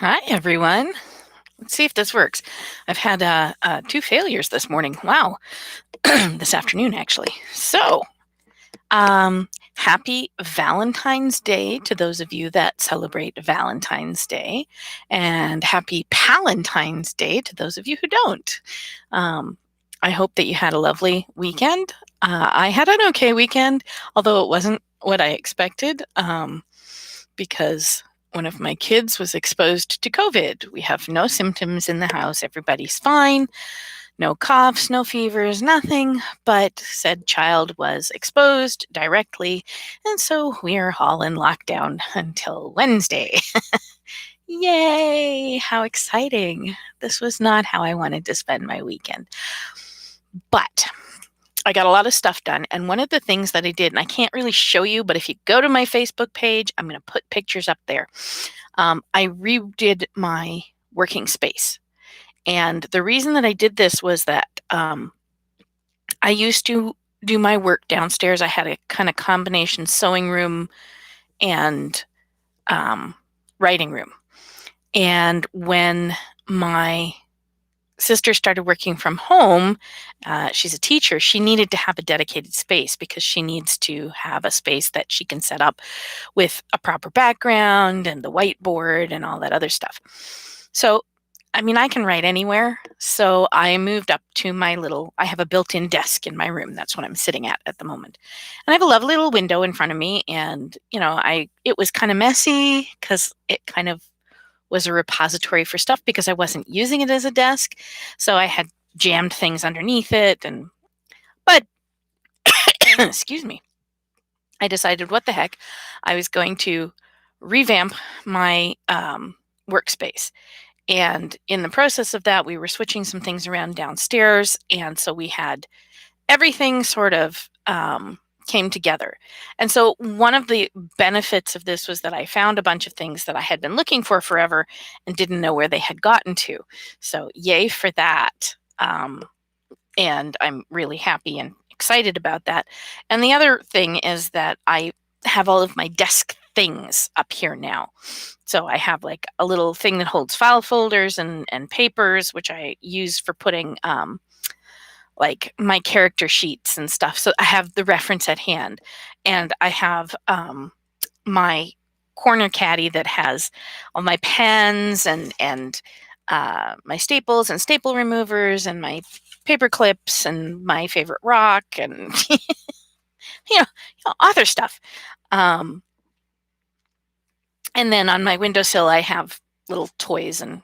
Hi, everyone. Let's see if this works. I've had two failures this morning. Wow. This afternoon, actually. So, um, happy Valentine's Day to those of you that celebrate Valentine's Day, and happy Palentine's Day to those of you who don't. Um, I hope that you had a lovely weekend. I had an okay weekend, although it wasn't what I expected. Because one of my kids was exposed to COVID. We have no symptoms in the house. Everybody's fine. No coughs, no fevers, nothing. But said child was exposed directly. And so we're all in lockdown until Wednesday. Yay! How exciting. This was not how I wanted to spend my weekend. But I got a lot of stuff done. And one of the things that I did, and I can't really show you, but if you go to my Facebook page, I'm going to put pictures up there. I redid my working space. And the reason that I did this was that I used to do my work downstairs. I had a kind of combination sewing room and writing room. And when my sister started working from home, she's a teacher, she needed to have a dedicated space because she needs to have a space that she can set up with a proper background and the whiteboard and all that other stuff. So, I mean, I can write anywhere. So I moved up to I have a built-in desk in my room. That's what I'm sitting at the moment. And I have a lovely little window in front of me. And, it was kind of messy because it kind of was a repository for stuff because I wasn't using it as a desk. So I had jammed things underneath it. But excuse me, I decided what the heck, I was going to revamp my workspace. And in the process of that, we were switching some things around downstairs. And so we had everything sort of came together. And so one of the benefits of this was that I found a bunch of things that I had been looking for forever and didn't know where they had gotten to. So yay for that. And I'm really happy and excited about that. And the other thing is that I have all of my desk things up here now. So I have like a little thing that holds file folders and papers, which I use for putting like my character sheets and stuff. So I have the reference at hand. And I have my corner caddy that has all my pens and my staples and staple removers and my paper clips and my favorite rock and author stuff. And then on my windowsill, I have little toys and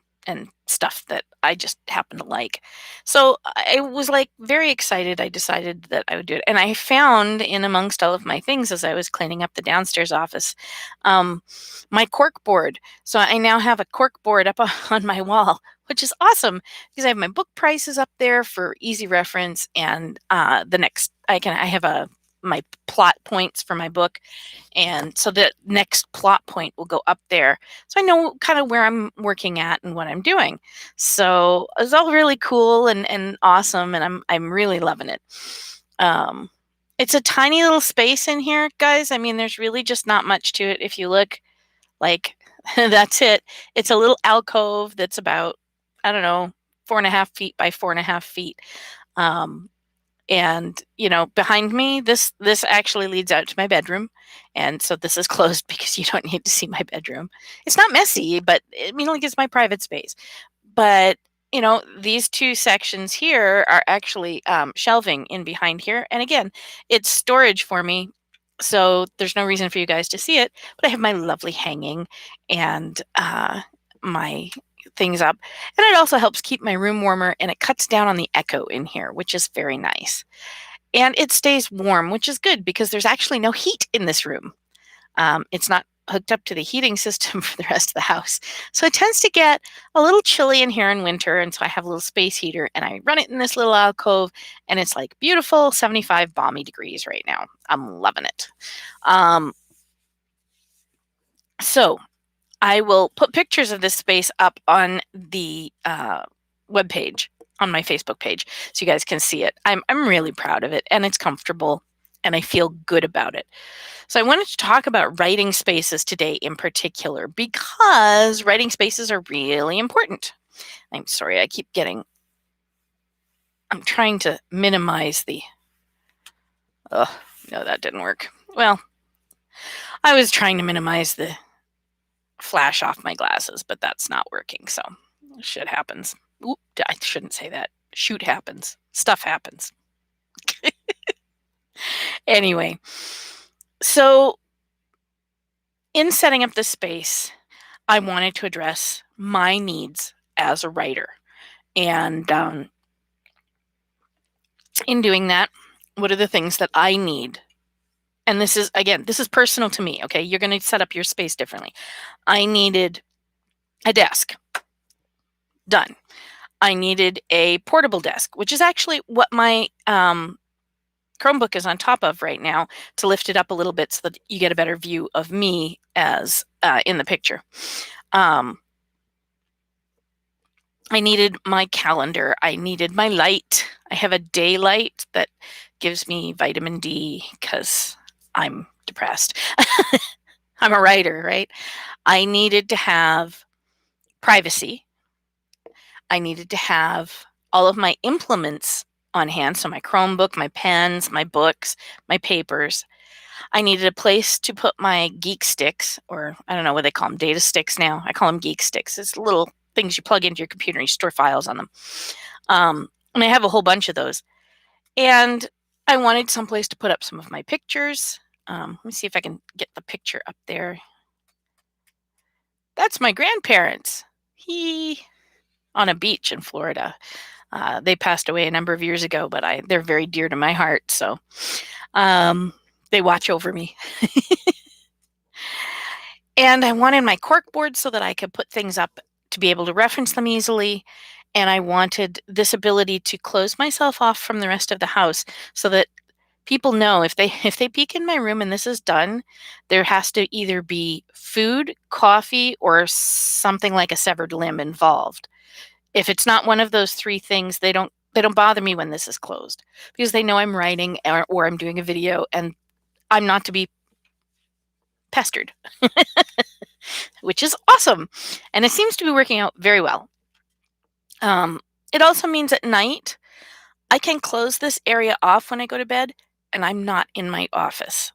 stuff that I just happen to like. So I was like very excited. I decided that I would do it. And I found in amongst all of my things as I was cleaning up the downstairs office, my cork board. So I now have a cork board up on my wall, which is awesome because I have my book prices up there for easy reference. And I have my plot points for my book. And so the next plot point will go up there. So I know kind of where I'm working at and what I'm doing. So it's all really cool and awesome. And I'm really loving it. It's a tiny little space in here, guys. I mean, there's really just not much to it. If you look, like, that's it. It's a little alcove that's about, I don't know, 4.5 feet by 4.5 feet. And behind me, this actually leads out to my bedroom. And so this is closed because you don't need to see my bedroom. It's not messy, but like it's my private space. But these two sections here are actually shelving in behind here. And again, it's storage for me. So there's no reason for you guys to see it, but I have my lovely hanging and my things up. And it also helps keep my room warmer, and it cuts down on the echo in here, which is very nice. And it stays warm, which is good because there's actually no heat in this room. It's not hooked up to the heating system for the rest of the house. So it tends to get a little chilly in here in winter. And so I have a little space heater and I run it in this little alcove, and it's like beautiful 75 balmy degrees right now. I'm loving it. So I will put pictures of this space up on the webpage on my Facebook page so you guys can see it. I'm really proud of it, and it's comfortable, and I feel good about it. So I wanted to talk about writing spaces today in particular because writing spaces are really important. I'm sorry, I'm trying to minimize the, oh, no, that didn't work. Well, I was trying to minimize the flash off my glasses, but that's not working, so shit happens. Oop, I shouldn't say that. Shoot happens. Stuff happens. Anyway, so in setting up this space, I wanted to address my needs as a writer. And in doing that, what are the things that I need? And this is, again, this is personal to me, okay? You're going to set up your space differently. I needed a desk. Done. I needed a portable desk, which is actually what my Chromebook is on top of right now, to lift it up a little bit so that you get a better view of me as in the picture. I needed my calendar. I needed my light. I have a daylight that gives me vitamin D because I'm depressed. I'm a writer, right? I needed to have privacy. I needed to have all of my implements on hand. So my Chromebook, my pens, my books, my papers. I needed a place to put my geek sticks, or I don't know what they call them, data sticks now. I call them geek sticks. It's little things you plug into your computer and you store files on them. And I have a whole bunch of those. And I wanted someplace to put up some of my pictures. Let me see if I can get the picture up there. That's my grandparents. On a beach in Florida. They passed away a number of years ago, but they're very dear to my heart. So they watch over me. And I wanted my cork board so that I could put things up to be able to reference them easily. And I wanted this ability to close myself off from the rest of the house so that people know if they peek in my room and this is done, there has to either be food, coffee, or something like a severed limb involved. If it's not one of those three things, they don't bother me when this is closed because they know I'm writing or I'm doing a video and I'm not to be pestered, which is awesome. And it seems to be working out very well. It also means at night, I can close this area off when I go to bed and I'm not in my office.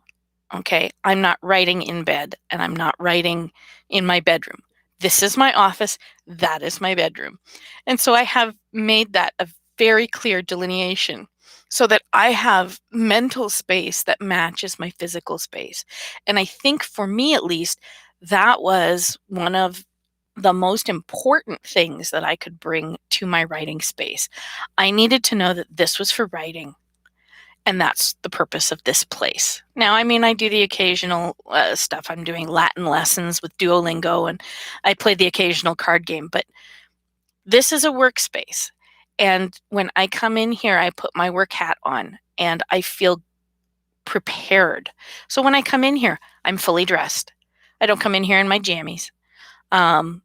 Okay. I'm not writing in bed and I'm not writing in my bedroom. This is my office. That is my bedroom. And so I have made that a very clear delineation so that I have mental space that matches my physical space. And I think for me, at least, that was one of the most important things that I could bring to my writing space. I needed to know that this was for writing. And that's the purpose of this place. Now, I mean, I do the occasional stuff. I'm doing Latin lessons with Duolingo, and I play the occasional card game. But this is a workspace. And when I come in here, I put my work hat on, and I feel prepared. So when I come in here, I'm fully dressed. I don't come in here in my jammies. I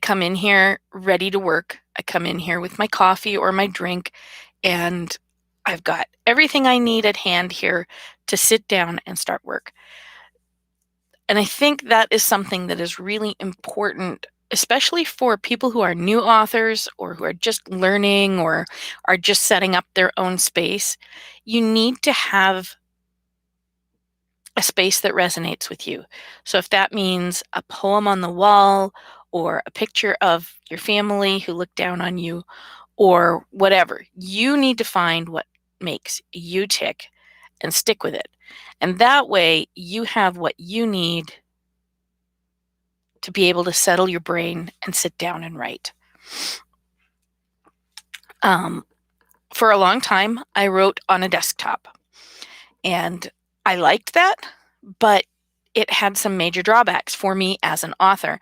come in here ready to work. I come in here with my coffee or my drink, and I've got everything I need at hand here to sit down and start work. And I think that is something that is really important, especially for people who are new authors or who are just learning or are just setting up their own space. You need to have a space that resonates with you. So if that means a poem on the wall or a picture of your family who look down on you or whatever, you need to find what makes you tick and stick with it. And that way you have what you need to be able to settle your brain and sit down and write. For a long time, I wrote on a desktop. And I liked that, but it had some major drawbacks for me as an author.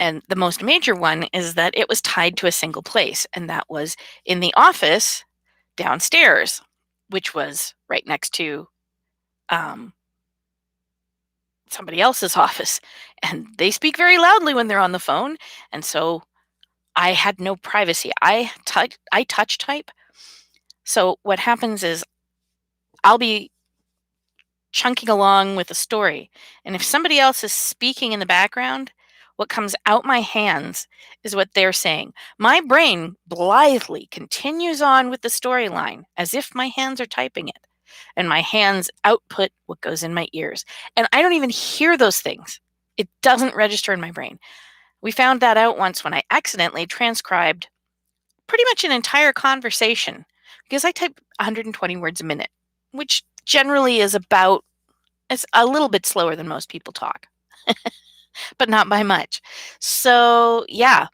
And the most major one is that it was tied to a single place, and that was in the office downstairs, which was right next to somebody else's office. And they speak very loudly when they're on the phone. And so I had no privacy. I touch type. So what happens is I'll be chunking along with a story, and if somebody else is speaking in the background, what comes out my hands is what they're saying. My brain blithely continues on with the storyline as if my hands are typing it, and my hands output what goes in my ears. And I don't even hear those things. It doesn't register in my brain. We found that out once when I accidentally transcribed pretty much an entire conversation because I type 120 words a minute, which generally is about, it's a little bit slower than most people talk, but not by much. So, yeah,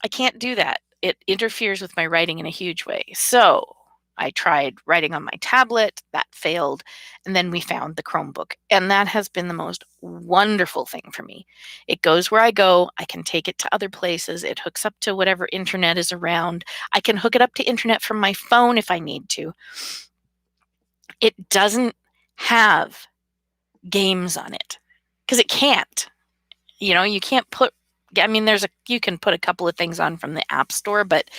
I can't do that. It interferes with my writing in a huge way. So, I tried writing on my tablet, that failed, and then we found the Chromebook, and that has been the most wonderful thing for me. It goes where I go, I can take it to other places, it hooks up to whatever internet is around. I can hook it up to internet from my phone if I need to. It doesn't have games on it because it can't. You can't put, I mean, you can put a couple of things on from the App Store, but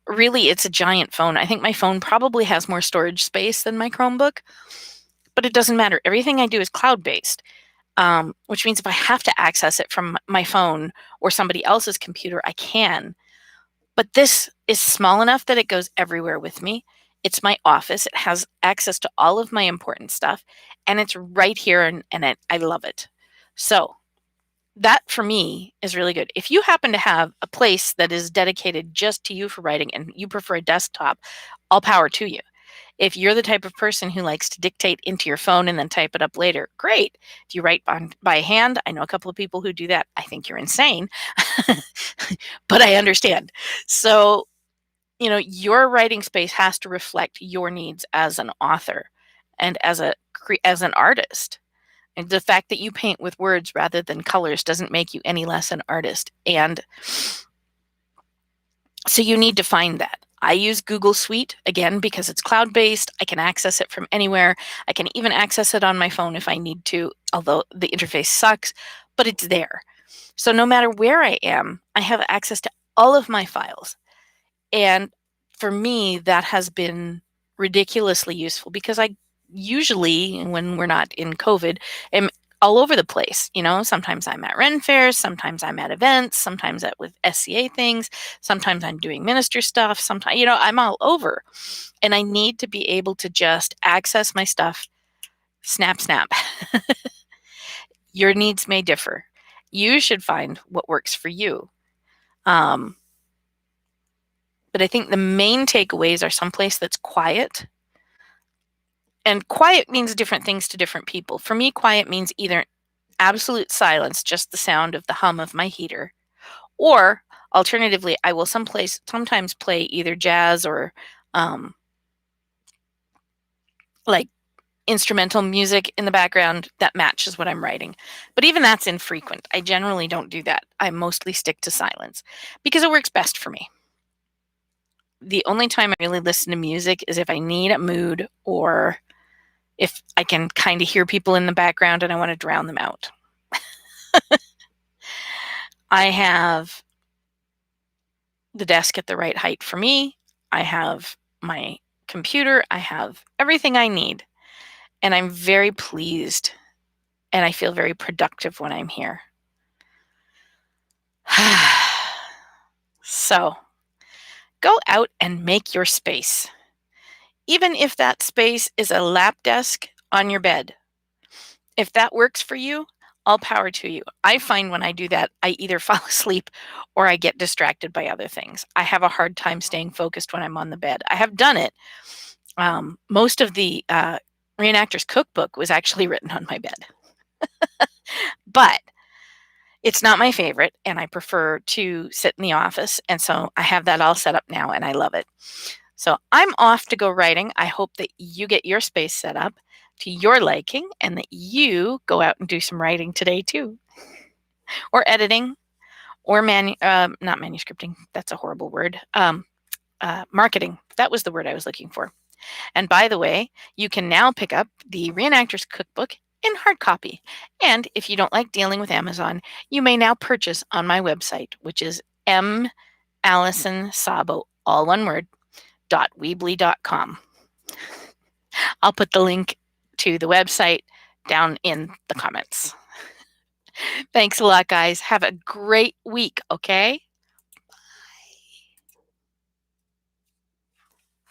really it's a giant phone. I think my phone probably has more storage space than my Chromebook, but it doesn't matter. Everything I do is cloud-based, which means if I have to access it from my phone or somebody else's computer, I can. But this is small enough that it goes everywhere with me. It's my office. It has access to all of my important stuff, and it's right here, and I love it. So that for me is really good. If you happen to have a place that is dedicated just to you for writing and you prefer a desktop, all power to you. If you're the type of person who likes to dictate into your phone and then type it up later, great. If you write by hand, I know a couple of people who do that. I think you're insane, but I understand. So, your writing space has to reflect your needs as an author and as an artist. And the fact that you paint with words rather than colors doesn't make you any less an artist. And so you need to find that. I use Google Suite, again, because it's cloud-based. I can access it from anywhere. I can even access it on my phone if I need to, although the interface sucks, but it's there. So no matter where I am, I have access to all of my files. And for me, that has been ridiculously useful because I usually, when we're not in COVID, am all over the place. Sometimes I'm at Ren fairs, sometimes I'm at events, sometimes with SCA things, sometimes I'm doing minister stuff, sometimes, I'm all over. And I need to be able to just access my stuff, snap, snap. Your needs may differ. You should find what works for you. But I think the main takeaways are someplace that's quiet. And quiet means different things to different people. For me, quiet means either absolute silence, just the sound of the hum of my heater, or alternatively, I will sometimes play either jazz or like instrumental music in the background that matches what I'm writing. But even that's infrequent. I generally don't do that. I mostly stick to silence because it works best for me. The only time I really listen to music is if I need a mood or if I can kind of hear people in the background and I want to drown them out. I have the desk at the right height for me. I have my computer. I have everything I need. And I'm very pleased and I feel very productive when I'm here. So go out and make your space. Even if that space is a lap desk on your bed. If that works for you, all power to you. I find when I do that, I either fall asleep or I get distracted by other things. I have a hard time staying focused when I'm on the bed. I have done it. Most of the Reenactors Cookbook was actually written on my bed. But it's not my favorite, and I prefer to sit in the office. And so I have that all set up now, and I love it. So I'm off to go writing. I hope that you get your space set up to your liking and that you go out and do some writing today too, or editing, or not manuscripting. That's a horrible word. Marketing. That was the word I was looking for. And by the way, you can now pick up the Reenactors Cookbook in hard copy. And if you don't like dealing with Amazon, you may now purchase on my website, which is Allyson Sabo, all one word, .weebly.com. I'll put the link to the website down in the comments. Thanks a lot, guys. Have a great week, okay?